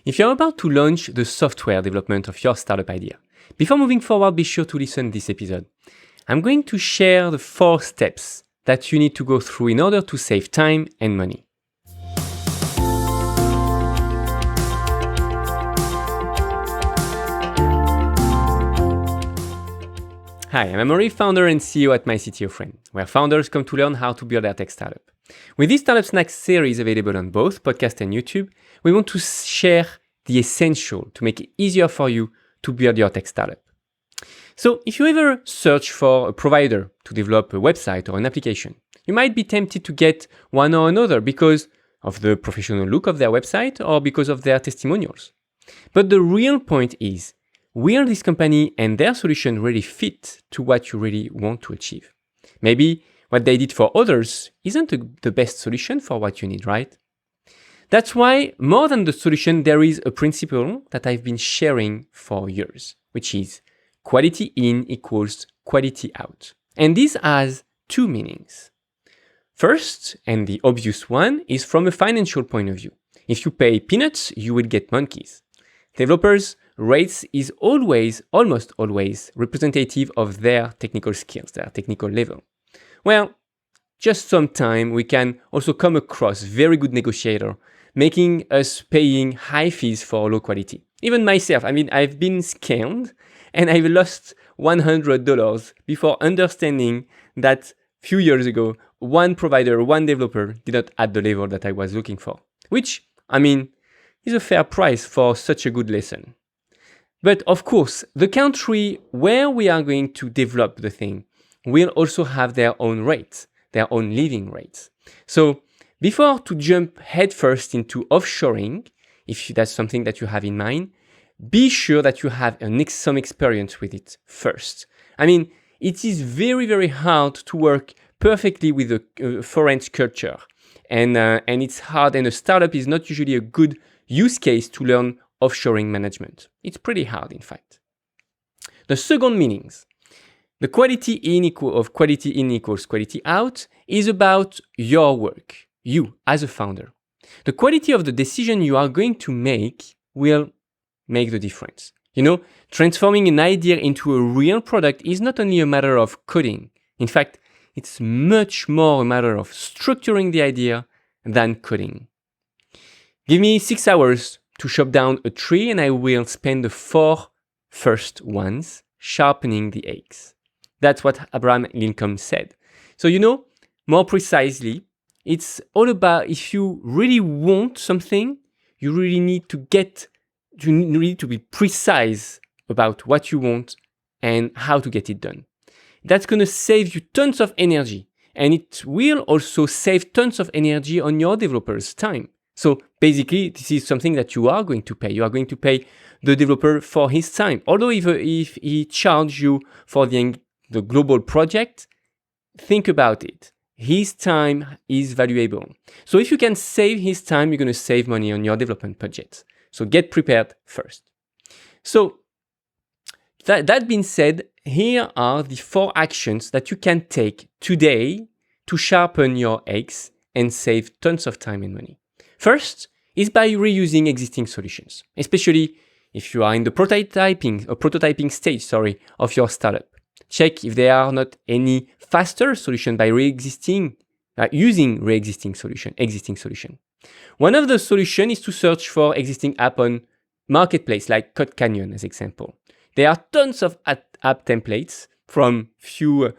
If you're about to launch the software development of your startup idea, before moving forward, be sure to listen to this episode. I'm going to share the 4 steps that you need to go through in order to save time and money. Hi, I'm Amaury, founder and CEO at My CTO Friend, where founders come to learn how to build their tech startup. With this Startup Snacks series available on both podcast and YouTube, we want to share the essential to make it easier for you to build your tech startup. So if you ever search for a provider to develop a website or an application, you might be tempted to get one or another because of the professional look of their website or because of their testimonials. But the real point is, will this company and their solution really fit to what you really want to achieve? Maybe what they did for others isn't the best solution for what you need, right? That's why, more than the solution, there is a principle that I've been sharing for years, which is quality in equals quality out. And this has 2 meanings. First, and the obvious one, is from a financial point of view. If you pay peanuts, you will get monkeys. Developers' rates is almost always representative of their technical skills, their technical level. Well, just sometime we can also come across very good negotiator, making us paying high fees for low quality. Even myself, I've been scammed and I've lost $100 before understanding that few years ago, one provider, one developer did not at the level that I was looking for, which, is a fair price for such a good lesson. But of course, the country where we are going to develop the thing will also have their own rates, their own living rates. So before to jump headfirst into offshoring, if that's something that you have in mind, be sure that you have some experience with it first. It is very, very hard to work perfectly with a foreign culture. And it's hard, and a startup is not usually a good use case to learn offshoring management. It's pretty hard, in fact. The second meanings, the quality in equals quality out, is about your work, you as a founder. The quality of the decision you are going to make will make the difference. Transforming an idea into a real product is not only a matter of coding. In fact, it's much more a matter of structuring the idea than coding. Give me 6 hours to chop down a tree and I will spend the 4 first ones sharpening the axe. That's what Abraham Lincoln said. So, more precisely, it's all about if you really want something, you really need to be precise about what you want and how to get it done. That's going to save you tons of energy, and it will also save tons of energy on your developer's time. So basically, this is something that you are going to pay. You are going to pay the developer for his time. Although if he charges you for the global project, think about it. His time is valuable. So if you can save his time, you're going to save money on your development budget. So get prepared first. So that being said, here are the 4 actions that you can take today to sharpen your axe and save tons of time and money. First is by reusing existing solutions, especially if you are in the prototyping stage of your startup. Check if there are not any faster solution by using existing solution. One of the solutions is to search for existing app on marketplace like CodeCanyon as example. There are tons of app templates from few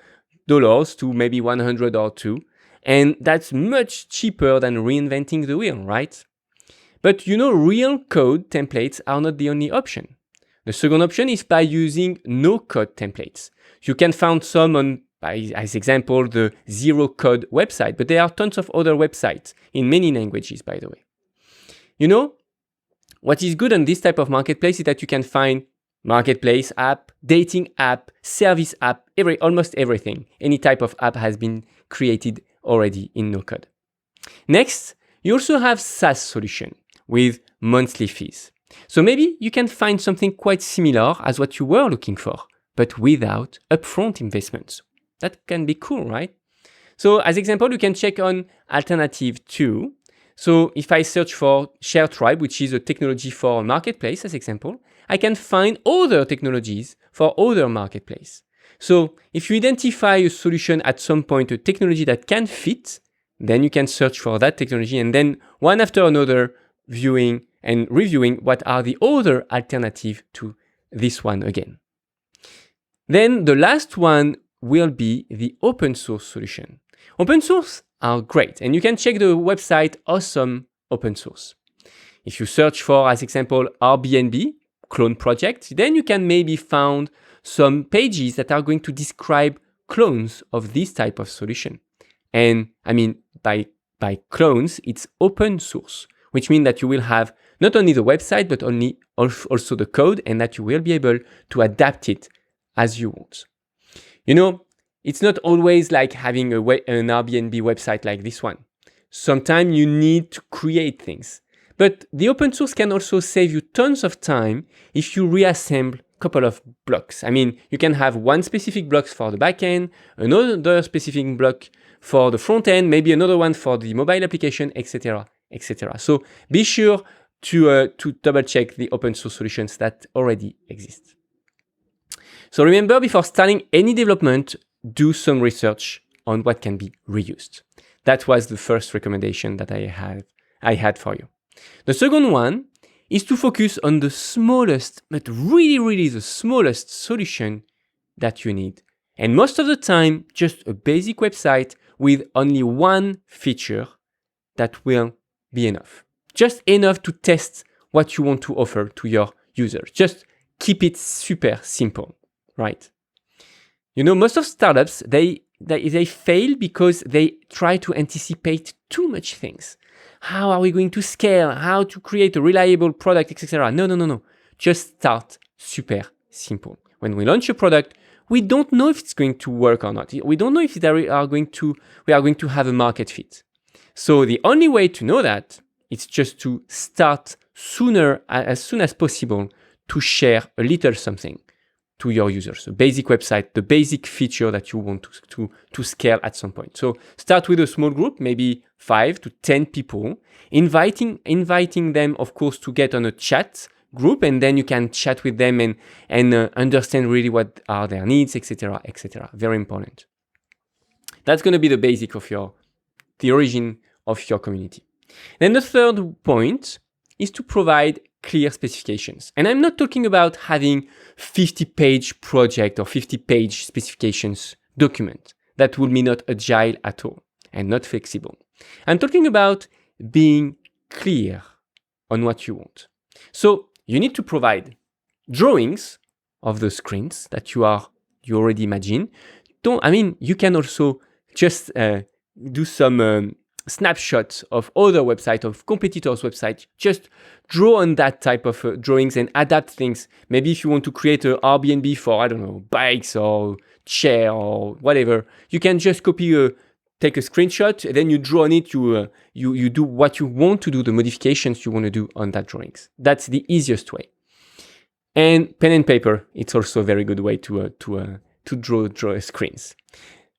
dollars to maybe 100 or 2. And that's much cheaper than reinventing the wheel, right? But real code templates are not the only option. The second option is by using no-code templates. You can find some as example, the Zero Code website, but there are tons of other websites in many languages, by the way. What is good on this type of marketplace is that you can find marketplace app, dating app, service app, almost everything. Any type of app has been created already in no code. Next, you also have SaaS solution with monthly fees. So maybe you can find something quite similar as what you were looking for, but without upfront investments. That can be cool, right? So as example, you can check on Alternative 2. So if I search for ShareTribe, which is a technology for a marketplace, as example, I can find other technologies for other marketplace. So if you identify a solution at some point, a technology that can fit, then you can search for that technology and then one after another viewing and reviewing what are the other alternatives to this one again. Then the last one will be the open source solution. Open source are great, and you can check the website Awesome Open Source. If you search for, as example, Airbnb clone project, then you can maybe find some pages that are going to describe clones of this type of solution. And I mean, by clones, it's open source, which means that you will have not only the website, but also the code, and that you will be able to adapt it as you want. You know, it's not always like having an Airbnb website like this one. Sometimes you need to create things. But the open source can also save you tons of time if you reassemble a couple of blocks. I mean, you can have one specific block for the backend, another specific block for the front end, maybe another one for the mobile application, etc., etc. So be sure to double check the open source solutions that already exist. So remember, before starting any development, do some research on what can be reused. That was the first recommendation that I had for you. The second one is to focus on the smallest, but really the smallest solution that you need. And most of the time, just a basic website with only one feature that will be enough. Just enough to test what you want to offer to your users. Just keep it super simple, right? You know, most of startups, they fail because they try to anticipate too much things. How are we going to scale? How to create a reliable product, etc. No. Just start super simple. When we launch a product, we don't know if it's going to work or not. We don't know if we are going to have a market fit. So the only way to know that is just to start as soon as possible, to share a little something to your users, a basic website, the basic feature that you want to scale at some point. So start with a small group, maybe 5 to 10 people, inviting them, of course, to get on a chat group, and then you can chat with them and understand really what are their needs, etc., etc. Very important. That's going to be the basic of the origin of your community. Then the third point is to provide clear specifications. And I'm not talking about having 50-page project or 50-page specifications document. That would be not agile at all and not flexible. I'm talking about being clear on what you want. So you need to provide drawings of the screens that you already imagine. You can also just do some snapshots of other websites, of competitors' websites. Just draw on that type of drawings and adapt things. Maybe if you want to create an Airbnb for, I don't know, bikes or chair or whatever, you can just take a screenshot, and then you draw on it, you do what you want to do, the modifications you want to do on that drawings. That's the easiest way. And pen and paper, it's also a very good way to draw screens.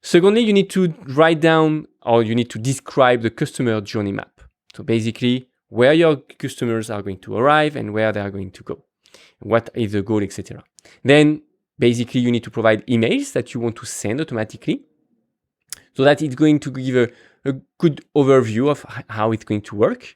Secondly, you need to write down, or you need to describe the customer journey map. So basically, where your customers are going to arrive and where they are going to go. What is the goal, etc. Then basically, you need to provide emails that you want to send automatically, so that it's going to give a good overview of how it's going to work.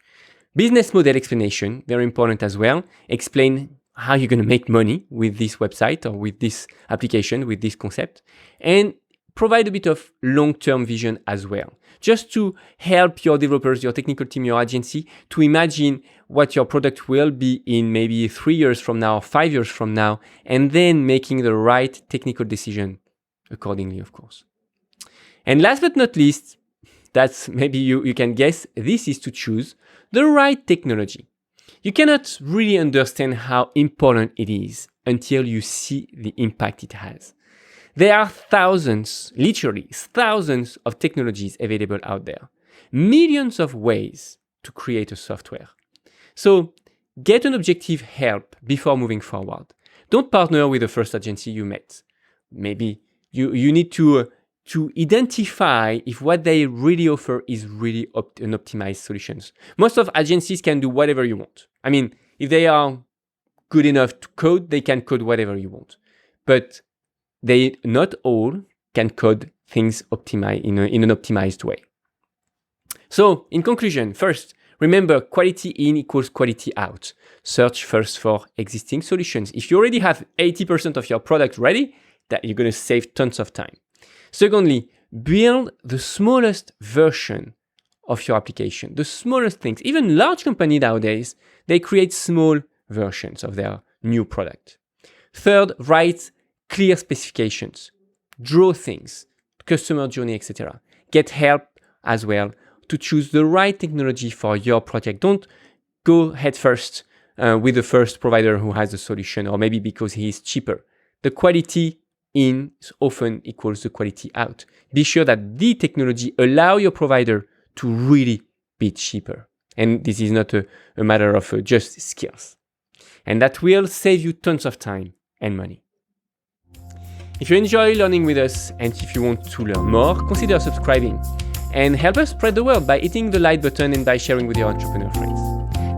Business model explanation, very important as well. Explain how you're going to make money with this website or with this application, with this concept. And provide a bit of long-term vision as well, just to help your developers, your technical team, your agency to imagine what your product will be in maybe 3 years from now, 5 years from now, and then making the right technical decision accordingly, of course. And last but not least, that's maybe you can guess, this is to choose the right technology. You cannot really understand how important it is until you see the impact it has. There are thousands, literally thousands of technologies available out there. Millions of ways to create a software. So get an objective help before moving forward. Don't partner with the first agency you met. Maybe you need to to identify if what they really offer is really an optimized solutions. Most of agencies can do whatever you want. I mean, if they are good enough to code, they can code whatever you want. But they not all can code things in an optimized way. So in conclusion, first, remember quality in equals quality out. Search first for existing solutions. If you already have 80% of your product ready, that you're going to save tons of time. Secondly, build the smallest version of your application, the smallest things. Even large companies nowadays, they create small versions of their new product. Third, write clear specifications, draw things, customer journey, etc. Get help as well to choose the right technology for your project. Don't go head first with the first provider who has a solution, or maybe because he is cheaper. The quality in often equals the quality out. Be sure that the technology allow your provider to really be cheaper. And this is not a matter of just skills. And that will save you tons of time and money. If you enjoy learning with us and if you want to learn more, consider subscribing and help us spread the word by hitting the like button and by sharing with your entrepreneur friends.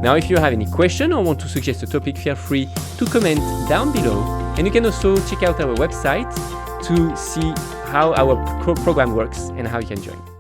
Now, if you have any question or want to suggest a topic, feel free to comment down below. And you can also check out our website to see how our program works and how you can join.